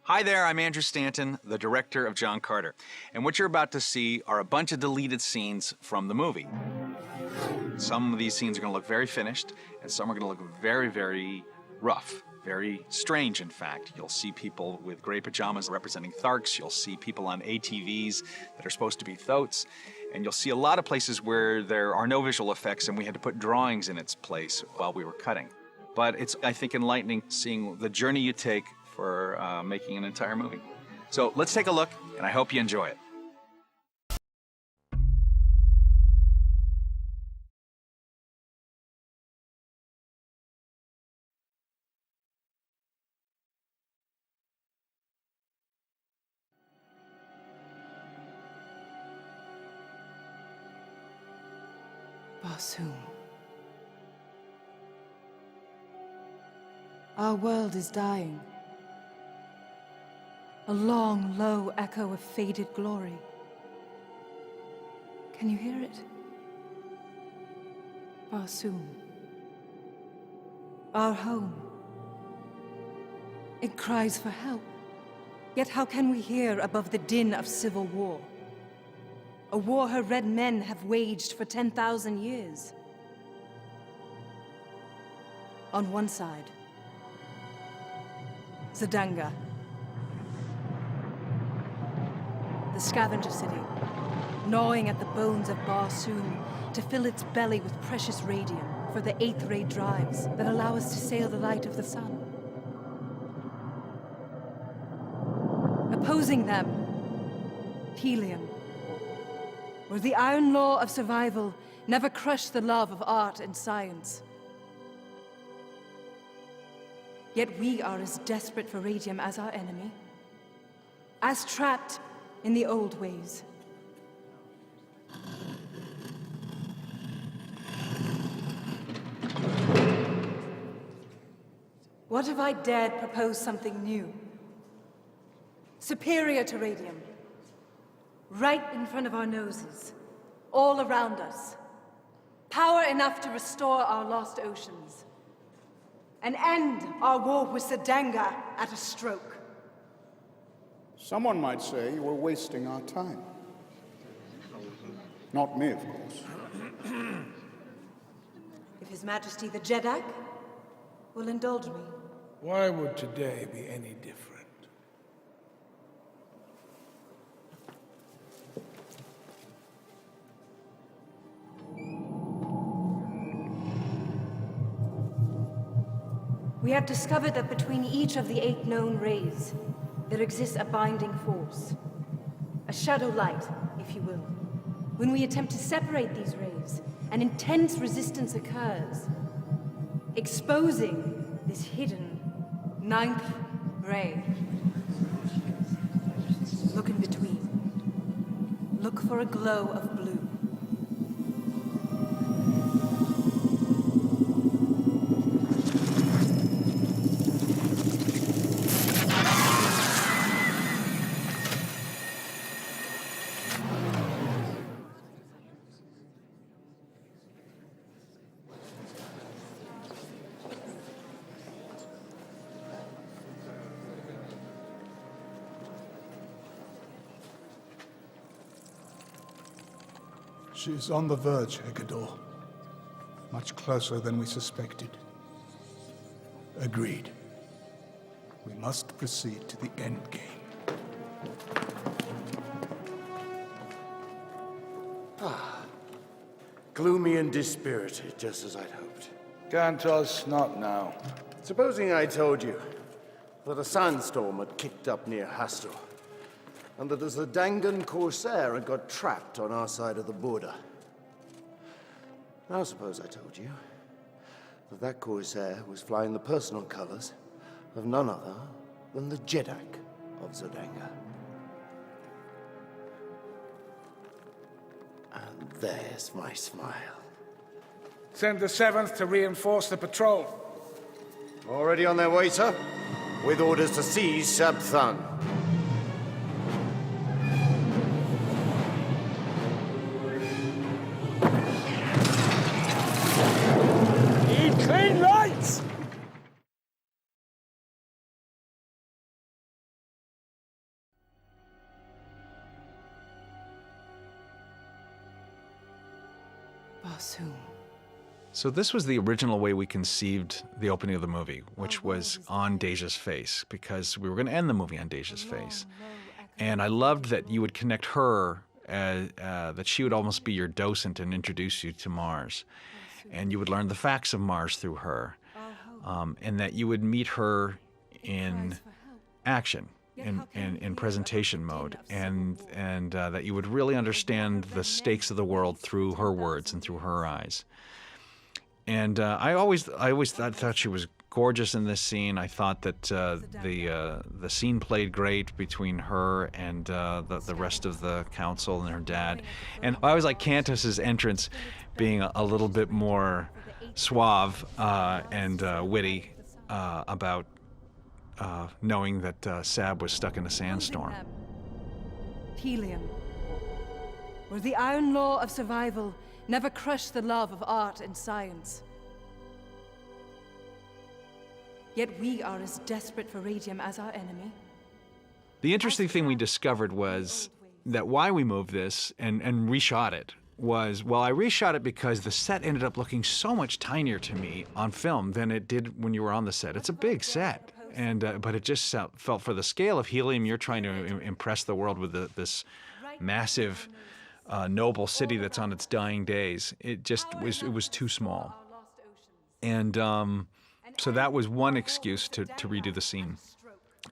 Hi there, I'm Andrew Stanton, the director of John Karter. And what you're about to see are a bunch of deleted scenes from the movie. Some of these scenes are going to look very finished, and some are going to look very, very rough, very strange, in fact. You'll see people with gray pajamas representing Tharks. You'll see people on ATVs that are supposed to be thoats. And you'll see a lot of places where there are no visual effects, and we had to put drawings in its place while we were cutting. But it's, I think, enlightening seeing the journey you take for making an entire movie. So let's take a look, and I hope you enjoy it. Barsoom. Our world is dying. A long, low echo of faded glory. Can you hear it? Barsoom. Our home. It cries for help. Yet how can we hear above the din of civil war? A war her red men have waged for 10,000 years. On one side, Z'danga, the scavenger city, gnawing at the bones of Barsoom to fill its belly with precious radium for the 8th ray drives that allow us to sail the light of the sun. Opposing them, helium, where the iron law of survival never crushed the love of art and science. Yet we are as desperate for radium as our enemy, as trapped in the old ways. What if I dared propose something new? Superior to radium. Right in front of our noses, all around us. Power enough to restore our lost oceans. And end our war with Z'danga at a stroke. Someone might say you were wasting our time. Not me, of course. If His Majesty the Jeddak will indulge me. Why would today be any different? We have discovered that between each of the 8 known rays, there exists a binding force. A shadow light, if you will. When we attempt to separate these rays, an intense resistance occurs, exposing this hidden 9th ray. Look in between. Look for a glow of blue. She's on the verge, Hecador. Much closer than we suspected. Agreed. We must proceed to the end game. Gloomy and dispirited, just as I'd hoped. Can't us not now. Supposing I told you that a sandstorm had kicked up near Hastur, and that as the Dangan corsair had got trapped on our side of the border. Now suppose I told you that that corsair was flying the personal colors of none other than the Jeddak of Z'danga. And there's my smile. Send the 7th to reinforce the patrol. Already on their way, sir, with orders to seize Shabthan. Clean lights! Barsoom. So this was the original way we conceived the opening of the movie, which was on Deja's face, because we were going to end the movie on Deja's face. And I loved that you would connect her, that she would almost be your docent and introduce you to Mars. And you would learn the facts of Mars through her. And that you would meet her in action, in presentation mode, and that you would really understand the stakes of the world through her words and through her eyes. And I always thought she was gorgeous in this scene. I thought that the scene played great between her and the rest of the council and her dad. And I always like Cantus's entrance being a little bit more suave and witty about knowing that Sab was stuck in a sandstorm. Helium, where the iron law of survival never crushed the love of art and science. Yet we are as desperate for radium as our enemy. The interesting thing we discovered was that why we moved this and reshot it was, well, I reshot it because the set ended up looking so much tinier to me on film than it did when you were on the set. It's a big set, but it just felt, for the scale of helium, you're trying to impress the world with this massive, noble city that's on its dying days. It was too small. And so that was one excuse to redo the scene.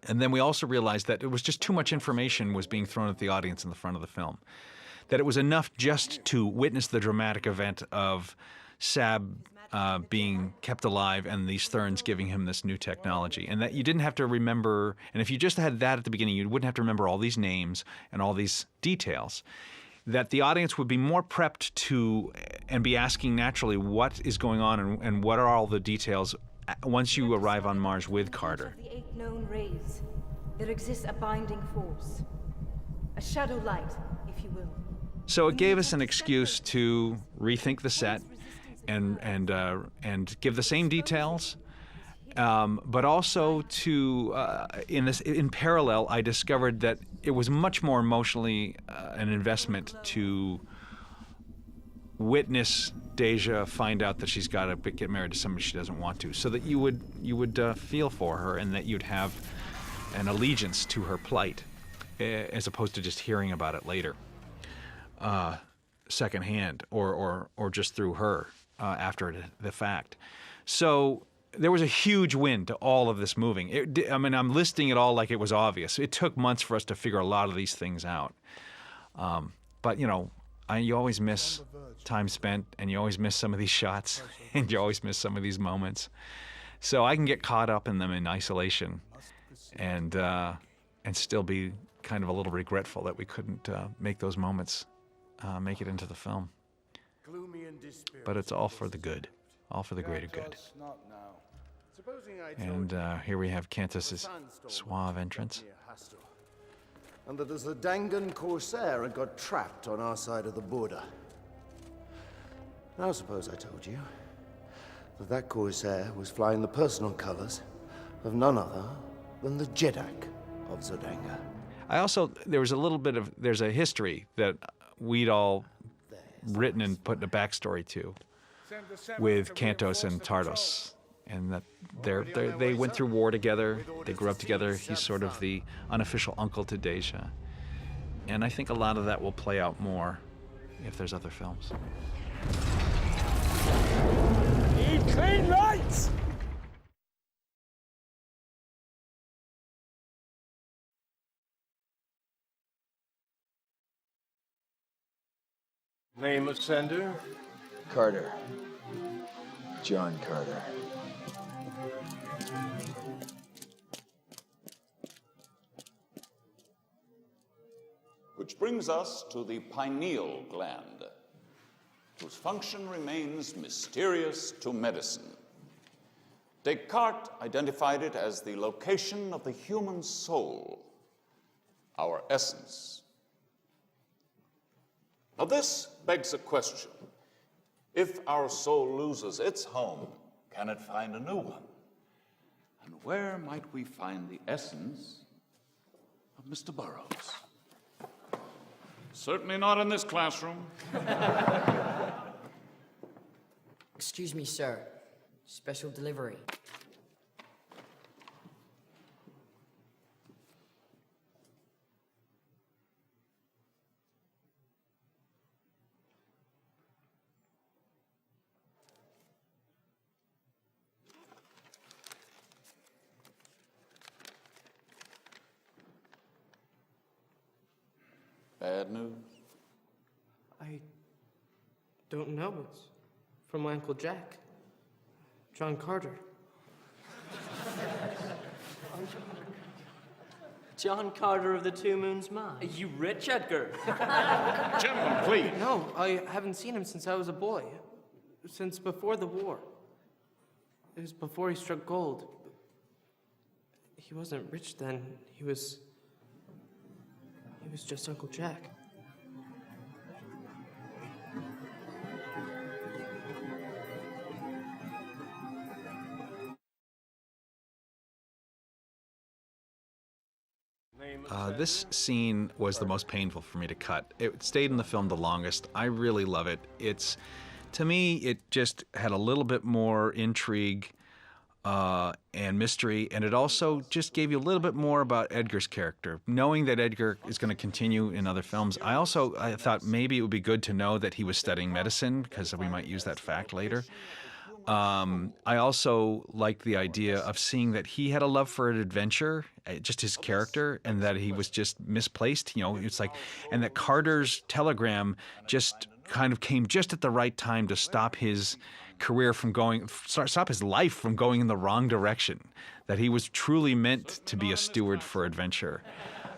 And then we also realized that it was just too much information was being thrown at the audience in the front of the film. That it was enough just to witness the dramatic event of Sab being kept alive and these Therns giving him this new technology. And that you didn't have to remember, and if you just had that at the beginning, you wouldn't have to remember all these names and all these details. That the audience would be more prepped to, and be asking naturally, what is going on and what are all the details once you arrive on Mars with Karter. The 8 known rays, there exists a binding force, a shadow light, if you will. So it gave us an excuse to rethink the set and give the same details, but also to in parallel, I discovered that it was much more emotionally an investment to witness Deja find out that she's got to get married to somebody she doesn't want to, so that you would feel for her and that you'd have an allegiance to her plight, as opposed to just hearing about it later, secondhand, or just through her after the fact. So there was a huge win to all of this moving. I'm listing it all like it was obvious. It took months for us to figure a lot of these things out. But you always miss time spent, and you always miss some of these shots, and you always miss some of these moments. So I can get caught up in them in isolation, and still be kind of a little regretful that we couldn't make those moments make it into the film. But it's all for the good, all for the greater good. And here we have Cantus's suave entrance. And that as the Dangan Corsair had got trapped on our side of the border. Now suppose I told you that Corsair was flying the personal colors of none other than the Jeddak of Zodanga. There's a history that we'd all written and put in a backstory to with Cantos and Tardos. And that they went through war together, they grew up together. He's sort of the unofficial uncle to Deja. And I think a lot of that will play out more if there's other films. Need clean lights! Name of sender? Karter. John Karter. Which brings us to the pineal gland, whose function remains mysterious to medicine. Descartes identified it as the location of the human soul, our essence. Now this begs a question. If our soul loses its home, can it find a new one? And where might we find the essence of Mr. Burroughs? Certainly not in this classroom. Excuse me, sir. Special delivery. Bad news? I don't know. It's from my Uncle Jack. John Carter. John Carter of the Two Moons Mine. You rich, Edgar? Gentlemen, please. No, I haven't seen him since I was a boy. Since before the war. It was before he struck gold. He wasn't rich then. He was just Uncle Jack. This scene was the most painful for me to cut. It stayed in the film the longest. I really love it. To me, it just had a little bit more intrigue and mystery, and it also just gave you a little bit more about Edgar's character. Knowing that Edgar is going to continue in other films, I thought maybe it would be good to know that he was studying medicine, because we might use that fact later. I also liked the idea of seeing that he had a love for an adventure, just his character, and that he was just misplaced. It's like, and that Carter's telegram just kind of came just at the right time to stop his career from stop his life from going in the wrong direction. That he was truly meant to be a steward for adventure.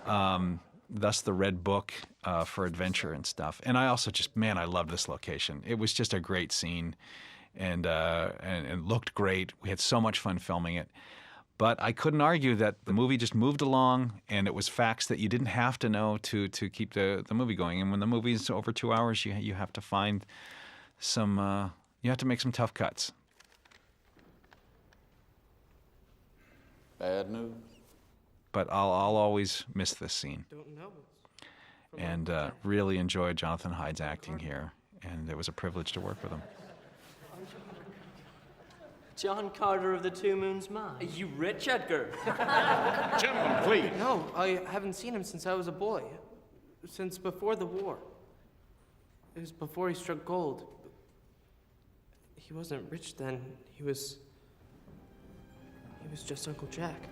Thus the Red Book for adventure and stuff. And I also I love this location. It was just a great scene. And looked great. We had so much fun filming it. But I couldn't argue that the movie just moved along, and it was facts that you didn't have to know to keep the movie going. And when the movie's over 2 hours, you have to find some, you have to make some tough cuts. Bad news? But I'll always miss this scene. Don't know. And really enjoyed Jonathan Hyde's acting here, and it was a privilege to work with him. John Carter of the Two Moons Mine. You rich, Edgar? Gentlemen, please. No, I haven't seen him since I was a boy. Since before the war. It was before he struck gold. He wasn't rich then. He was just Uncle Jack.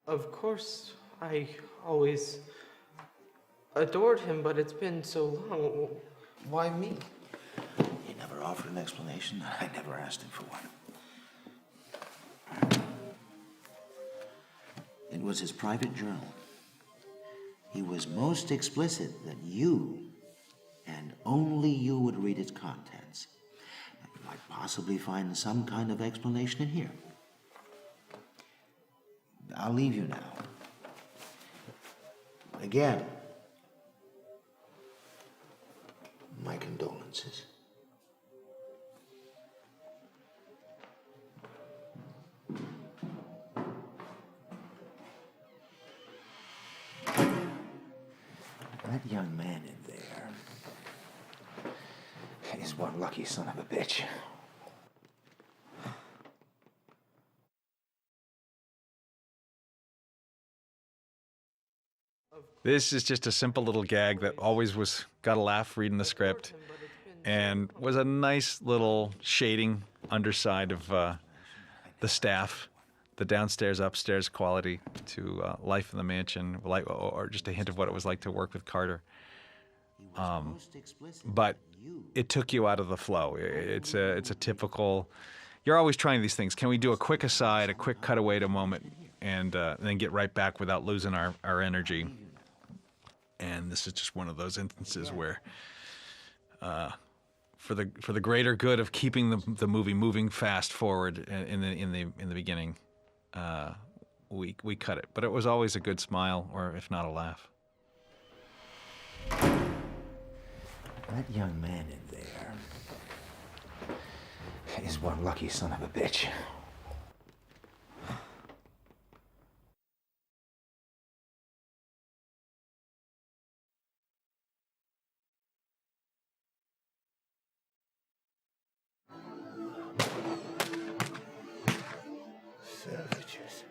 Of course, I always adored him, but it's been so long. Why me? He never offered an explanation, and I never asked him for one. It was his private journal. He was most explicit that you, and only you, would read its contents. You might possibly find some kind of explanation in here. I'll leave you now. Again, my condolences. That young man in there is one lucky son of a bitch. This is just a simple little gag that always got a laugh reading the script, and was a nice little shading underside of the staff, the downstairs, upstairs quality to life in the mansion, or just a hint of what it was like to work with Karter. But it took you out of the flow. It's a typical. You're always trying these things. Can we do a quick aside, a quick cutaway to a moment, and then get right back without losing our energy? And this is just one of those instances where, for the greater good of keeping the movie moving fast forward in the beginning, we cut it. But it was always a good smile, or if not a laugh. That young man in there He's one lucky son of a bitch. Savages.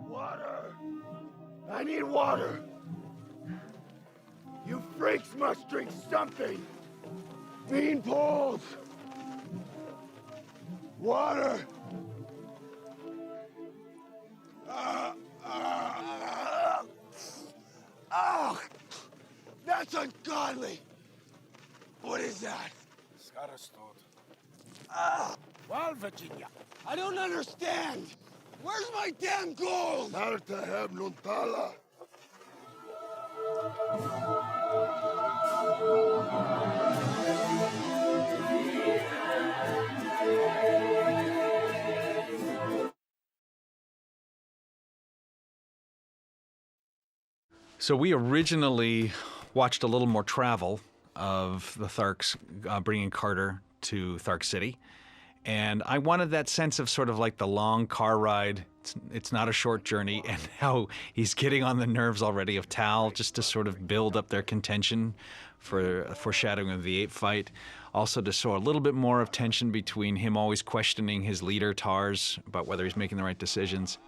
Water! I need water! You freaks must drink something! Bean poles! Water! Oh! That's ungodly! What is that? Well, Virginia. I don't understand! Where's my damn gold? Marta heb nontala. So we originally watched a little more travel of the Tharks bringing Karter to Thark City. And I wanted that sense of sort of like the long car ride. It's not a short journey, and how he's getting on the nerves already of Tal, just to sort of build up their contention for a foreshadowing of the ape fight. Also to show a little bit more of tension between him always questioning his leader, Tars, about whether he's making the right decisions.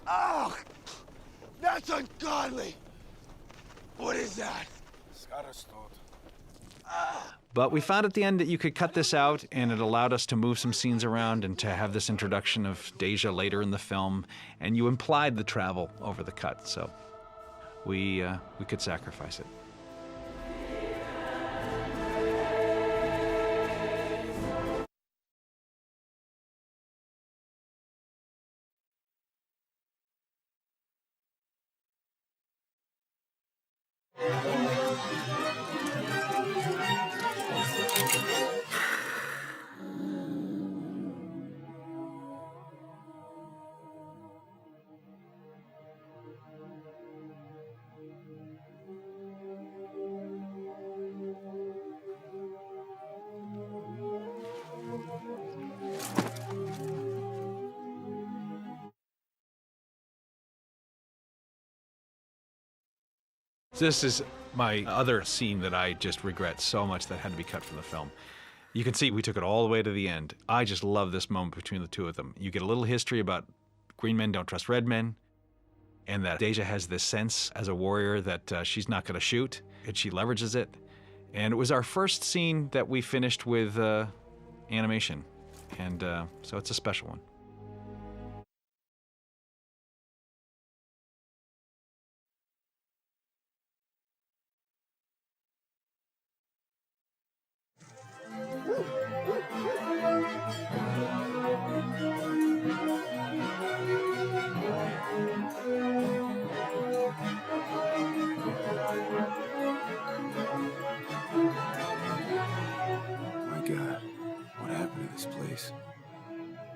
Oh! That's ungodly! What is that? But we found at the end that you could cut this out, and it allowed us to move some scenes around and to have this introduction of Deja later in the film, and you implied the travel over the cut, so we could sacrifice it. This is my other scene that I just regret so much that had to be cut from the film. You can see we took it all the way to the end. I just love this moment between the two of them. You get a little history about green men don't trust red men, and that Deja has this sense as a warrior that she's not going to shoot, and she leverages it. And it was our first scene that we finished with animation, and so it's a special one.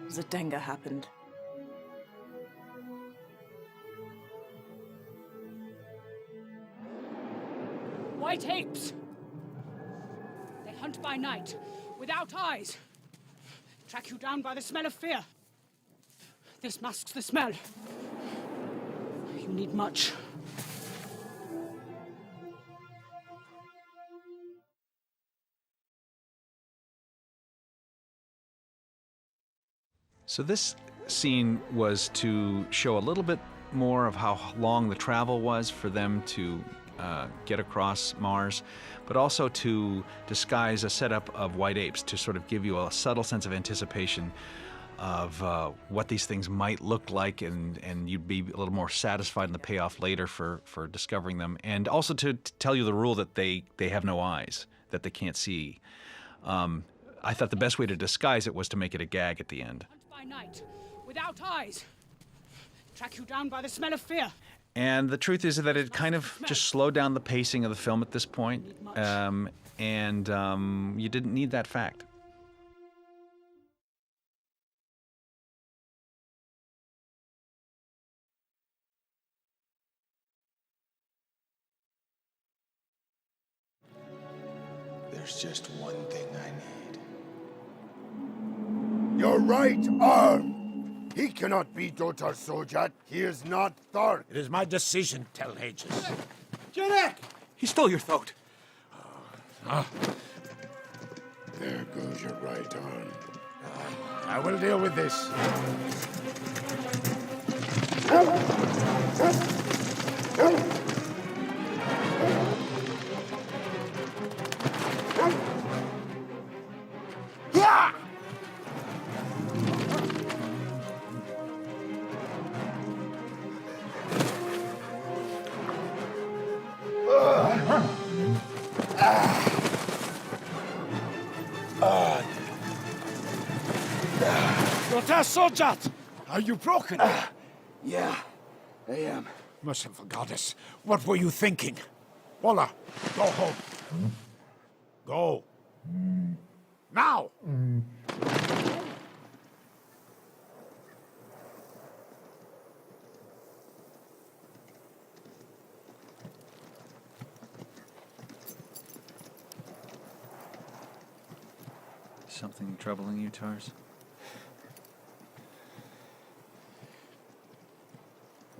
Zadenga happened. White apes! They hunt by night, without eyes. Track you down by the smell of fear. This masks the smell. You need much. So this scene was to show a little bit more of how long the travel was for them to get across Mars, but also to disguise a setup of white apes to sort of give you a subtle sense of anticipation of what these things might look like, and you'd be a little more satisfied in the payoff later for discovering them, and also to tell you the rule that they have no eyes, that they can't see. I thought the best way to disguise it was to make it a gag at the end. By night, without eyes. Track you down by the smell of fear. And the truth is that it kind of just slowed down the pacing of the film at this point, and you didn't need that fact. There's just one thing I need. Your right arm! He cannot be Dotar Sojat. He is not Thark. It is my decision, Telhages. Janek! He stole your throat. There goes your right arm. I will deal with this. Dotar Sojat! Are you broken? Yeah, I am. Merciful goddess, what were you thinking? Walla, go home. Go. Now! Something troubling you, Tars?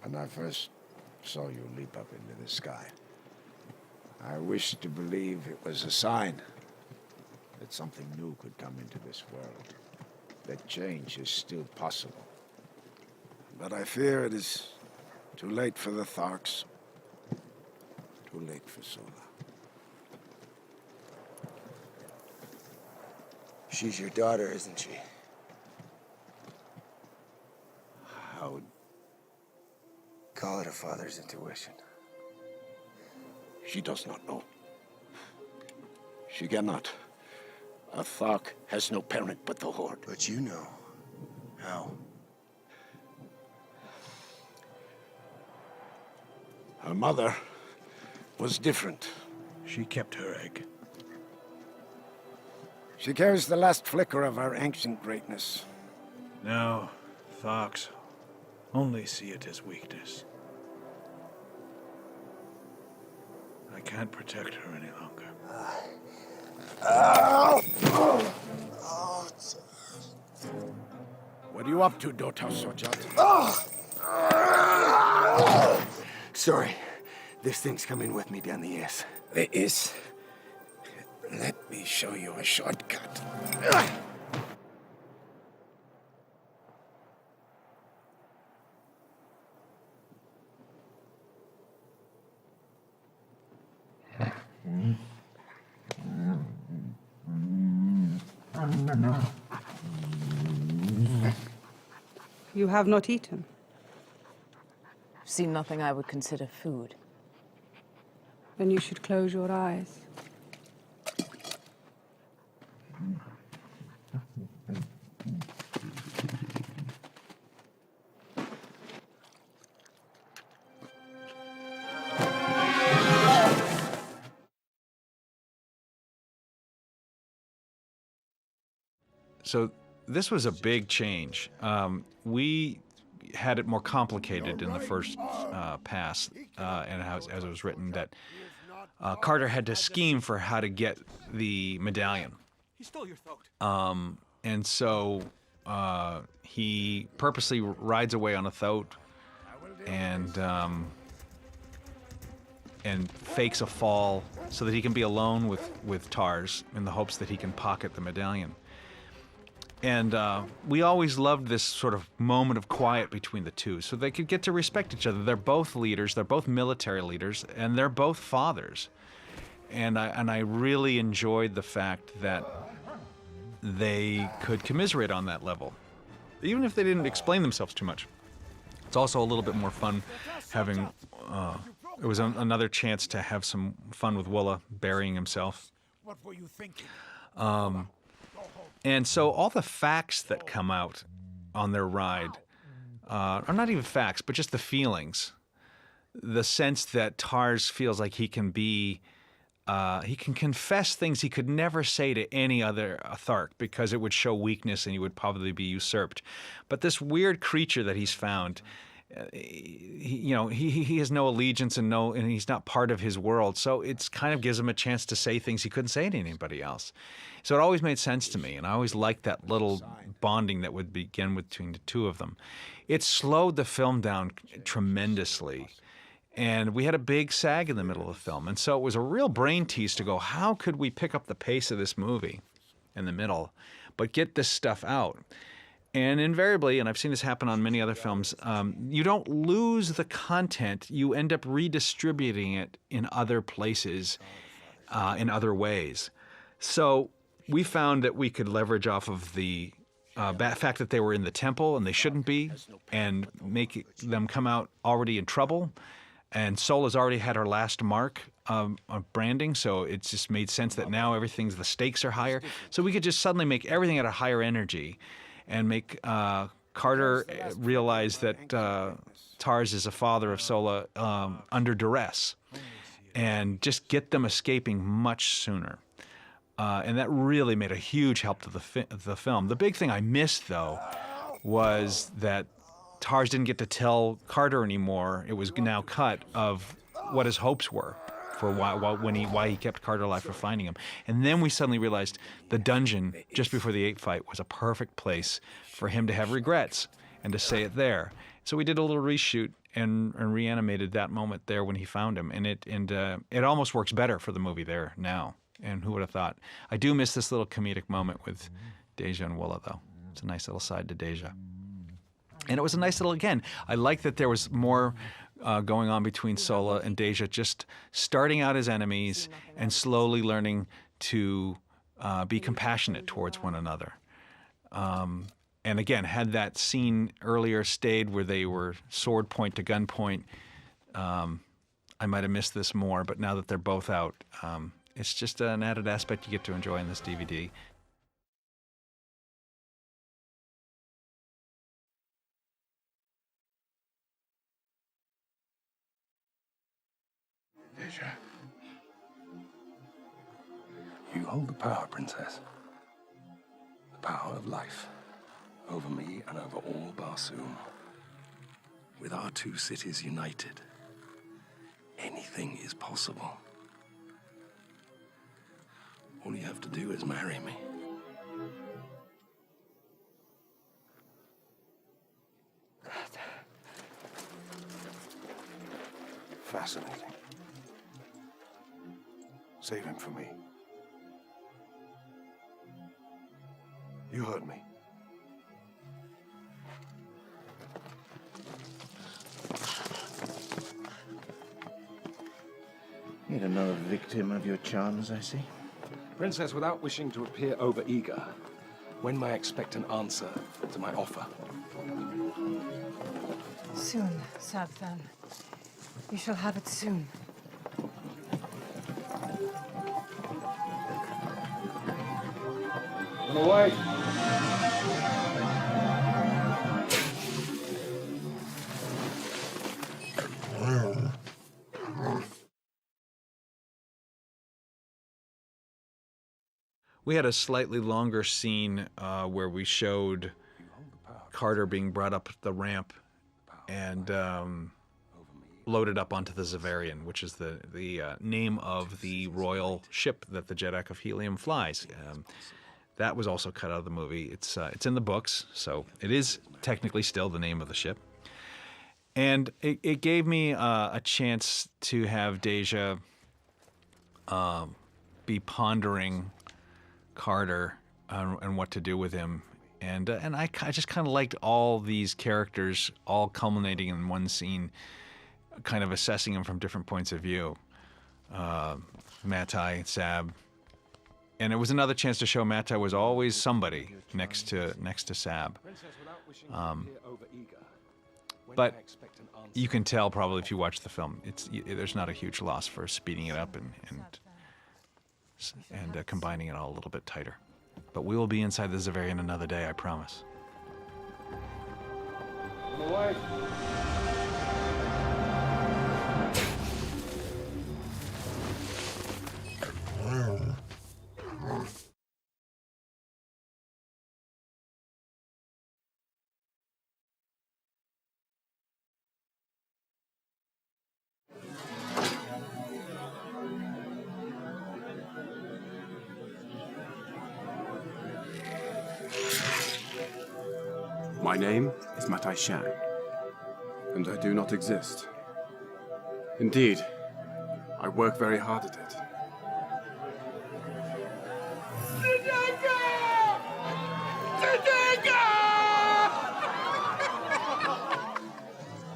When I first saw you leap up into the sky, I wished to believe it was a sign that something new could come into this world, that change is still possible. But I fear it is too late for the Tharks, too late for Sola. She's your daughter, isn't she? How? Call it a father's intuition. She does not know. She cannot. A Thark has no parent but the Horde. But you know. How? Her mother was different. She kept her egg. She carries the last flicker of our ancient greatness. Now, Tharks only see it as weakness. I can't protect her any longer. What are you up to, Dotar Sojat? Sorry. This thing's coming with me down the ass. There is. Let me show you a shortcut. You have not eaten. Seen nothing I would consider food. Then you should close your eyes. So this was a big change. We had it more complicated in the first pass, and as it was written, that Karter had to scheme for how to get the medallion. He stole your throat. And so he purposely rides away on a thoat and fakes a fall so that he can be alone with Tars in the hopes that he can pocket the medallion. And we always loved this sort of moment of quiet between the two so they could get to respect each other. They're both leaders, they're both military leaders, and they're both fathers. And I really enjoyed the fact that they could commiserate on that level, even if they didn't explain themselves too much. It's also a little bit more fun having, it was another chance to have some fun with Willa burying himself. What were you thinking? And so all the facts that come out on their ride are not even facts, but just the feelings. The sense that Tars feels like he can confess things he could never say to any other Thark because it would show weakness and he would probably be usurped. But this weird creature that he's found he has no allegiance and he's not part of his world. So it's kind of gives him a chance to say things he couldn't say to anybody else. So it always made sense to me, and I always liked that little bonding that would begin between the two of them. It slowed the film down tremendously, and we had a big sag in the middle of the film. And so it was a real brain tease to go, how could we pick up the pace of this movie in the middle, but get this stuff out? And invariably, and I've seen this happen on many other films, you don't lose the content. You end up redistributing it in other places, in other ways. So we found that we could leverage off of the fact that they were in the temple and they shouldn't be, and make them come out already in trouble. And Sola's already had her last mark of branding, so it just made sense that now the stakes are higher. So we could just suddenly make everything at a higher energy and make Karter realize that Tars is a father of Sola under duress, and just get them escaping much sooner. And that really made a huge help to the film. The big thing I missed, though, was that Tars didn't get to tell Karter anymore. It was now cut of what his hopes were for why he kept Karter alive, for finding him. And then we suddenly realized the dungeon just before the ape fight was a perfect place for him to have regrets and to say it there. So we did a little reshoot and reanimated that moment there when he found him, and it almost works better for the movie there now. And who would have thought? I do miss this little comedic moment with Deja and Willa, though. It's a nice little side to Deja. And it was a nice little, again, I like that there was more going on between Sola and Deja, just starting out as enemies and slowly learning to be compassionate towards one another. And again, had that scene earlier stayed where they were sword point to gun point, I might have missed this more, but now that they're both out, it's just an added aspect you get to enjoy in this DVD. Deja. You hold the power, Princess. The power of life. Over me and over all Barsoom. With our two cities united, anything is possible. All you have to do is marry me. Fascinating. Save him for me. You heard me. Yet another victim of your charms, I see. Princess, without wishing to appear over-eager, when may I expect an answer to my offer? Soon, Sabthan. You shall have it soon. On the way. We had a slightly longer scene where we showed Karter being brought up the ramp and loaded up onto the Zavarian, which is the name of the royal ship that the Jeddak of Helium flies. That was also cut out of the movie. It's in the books, so it is technically still the name of the ship. And it gave me a chance to have Deja be pondering Karter and what to do with him. And I just kind of liked all these characters all culminating in one scene, kind of assessing them from different points of view. Matai, Sab. And it was another chance to show Matai was always somebody next to Sab. But you can tell probably if you watch the film, there's not a huge loss for speeding it up and combining it all a little bit tighter. But we will be inside the Zavarian another day, I promise. On the way. My name is Matai Shan, and I do not exist. Indeed, I work very hard at it.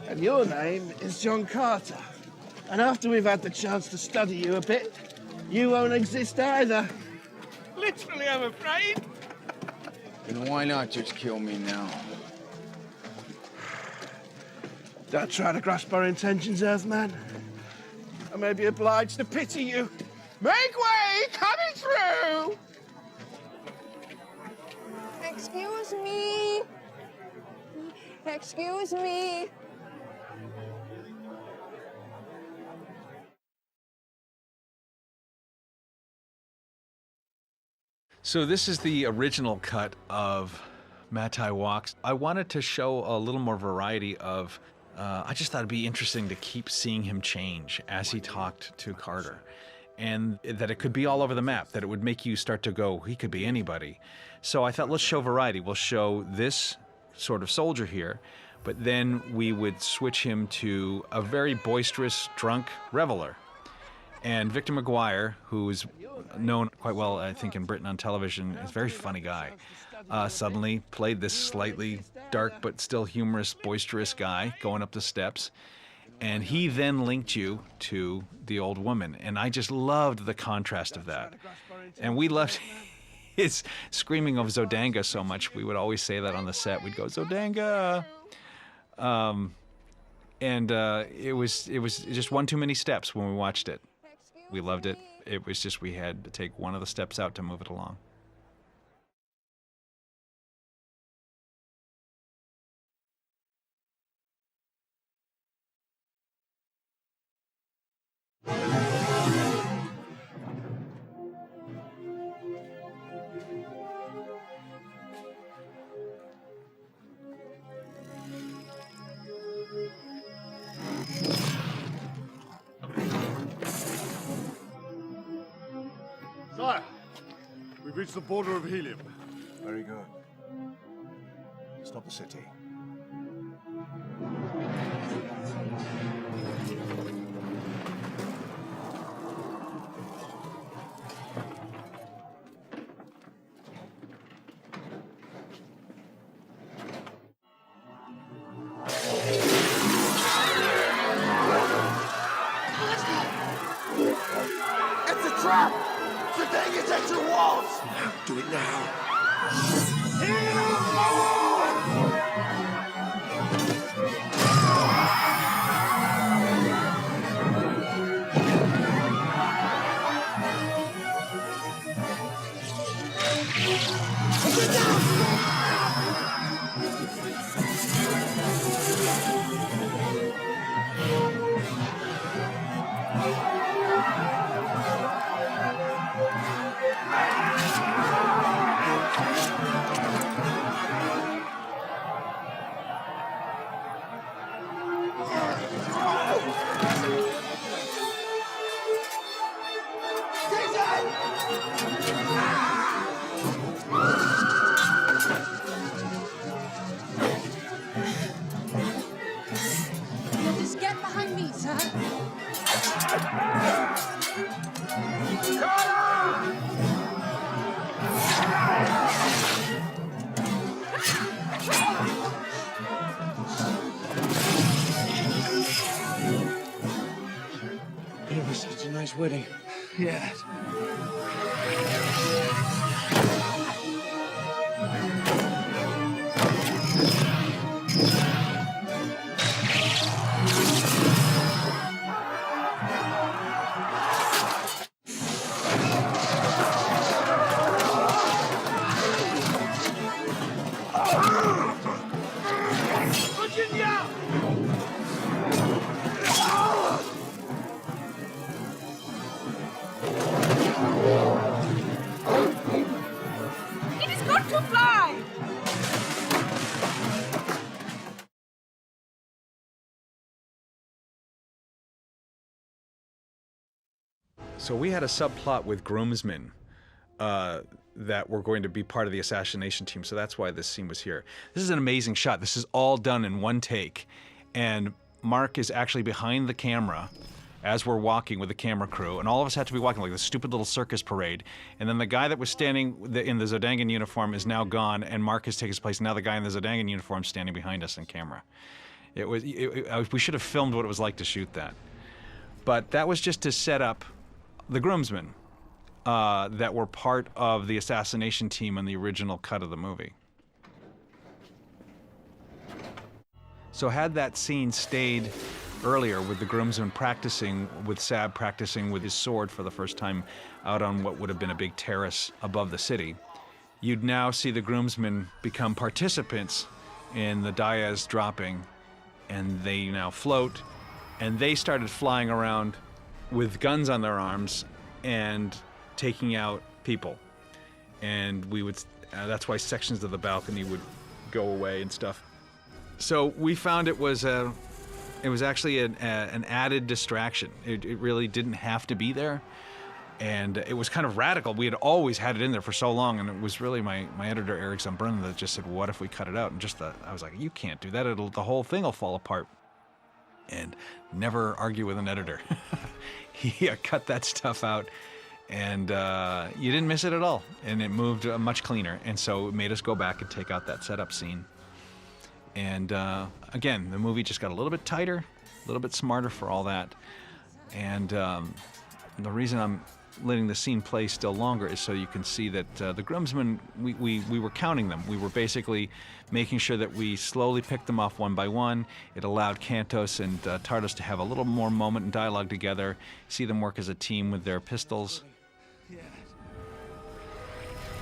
And your name is John Karter. And after we've had the chance to study you a bit, you won't exist either. Literally, I'm afraid. Then why not just kill me now? Don't try to grasp our intentions, Earthman. I may be obliged to pity you. Make way! Coming through! Excuse me. Excuse me. So this is the original cut of Matai Walks. I wanted to show a little more variety of, I just thought it'd be interesting to keep seeing him change as he talked to Karter. And that it could be all over the map, that it would make you start to go, he could be anybody. So I thought, let's show variety. We'll show this sort of soldier here, but then we would switch him to a very boisterous, drunk reveler. And Victor Maguire, who's known quite well, I think, in Britain on television, is a very funny guy, suddenly played this slightly dark but still humorous, boisterous guy going up the steps. And he then linked you to the old woman. And I just loved the contrast of that. And we loved his screaming of Zodanga so much. We would always say that on the set. We'd go, Zodanga! It was just one too many steps when we watched it. We loved it. It was just we had to take one of the steps out to move it along. Sire, we've reached the border of Helium. Very good. Stop the city. It's a trap! Today is at your walls! Do it now. Just get behind me, sir. It was such a nice wedding. Yes. It is good to fly! So we had a subplot with groomsmen that were going to be part of the assassination team, so that's why this scene was here. This is an amazing shot. This is all done in one take, and Mark is actually behind the camera as we're walking with the camera crew, and all of us had to be walking like this stupid little circus parade, and then the guy that was standing in the Zodangan uniform is now gone, and Mark has taken his place. Now the guy in the Zodangan uniform is standing behind us in camera. We should have filmed what it was like to shoot that. But that was just to set up the groomsmen that were part of the assassination team in the original cut of the movie. So had that scene stayed earlier with the groomsmen practicing, with Sab practicing with his sword for the first time out on what would have been a big terrace above the city, you'd now see the groomsmen become participants in the dayas dropping, and they now float, and they started flying around with guns on their arms and taking out people. And we would, that's why sections of the balcony would go away and stuff. So we found it was actually an added distraction. It really didn't have to be there. And it was kind of radical. We had always had it in there for so long, and it was really my editor, Eric Zambrun, that just said, what if we cut it out? And I was like, you can't do that. The whole thing will fall apart. And never argue with an editor. He cut that stuff out, and you didn't miss it at all. And it moved much cleaner. And so it made us go back and take out that setup scene. And again, the movie just got a little bit tighter, a little bit smarter for all that. And the reason I'm letting the scene play still longer is so you can see that the groomsmen, we were counting them. We were basically making sure that we slowly picked them off one by one. It allowed Kantos and Tardos to have a little more moment and dialogue together, see them work as a team with their pistols.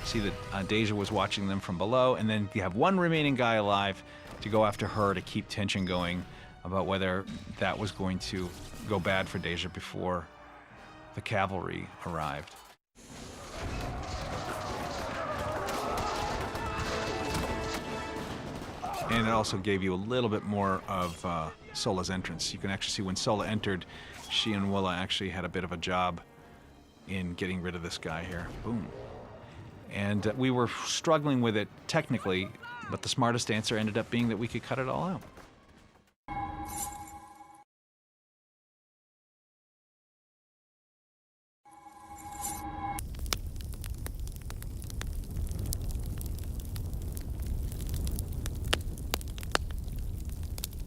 See that Deja was watching them from below, and then you have one remaining guy alive to go after her to keep tension going about whether that was going to go bad for Deja before the cavalry arrived. And it also gave you a little bit more of Sola's entrance. You can actually see when Sola entered, she and Willa actually had a bit of a job in getting rid of this guy here. Boom. And we were struggling with it technically, but the smartest answer ended up being that we could cut it all out.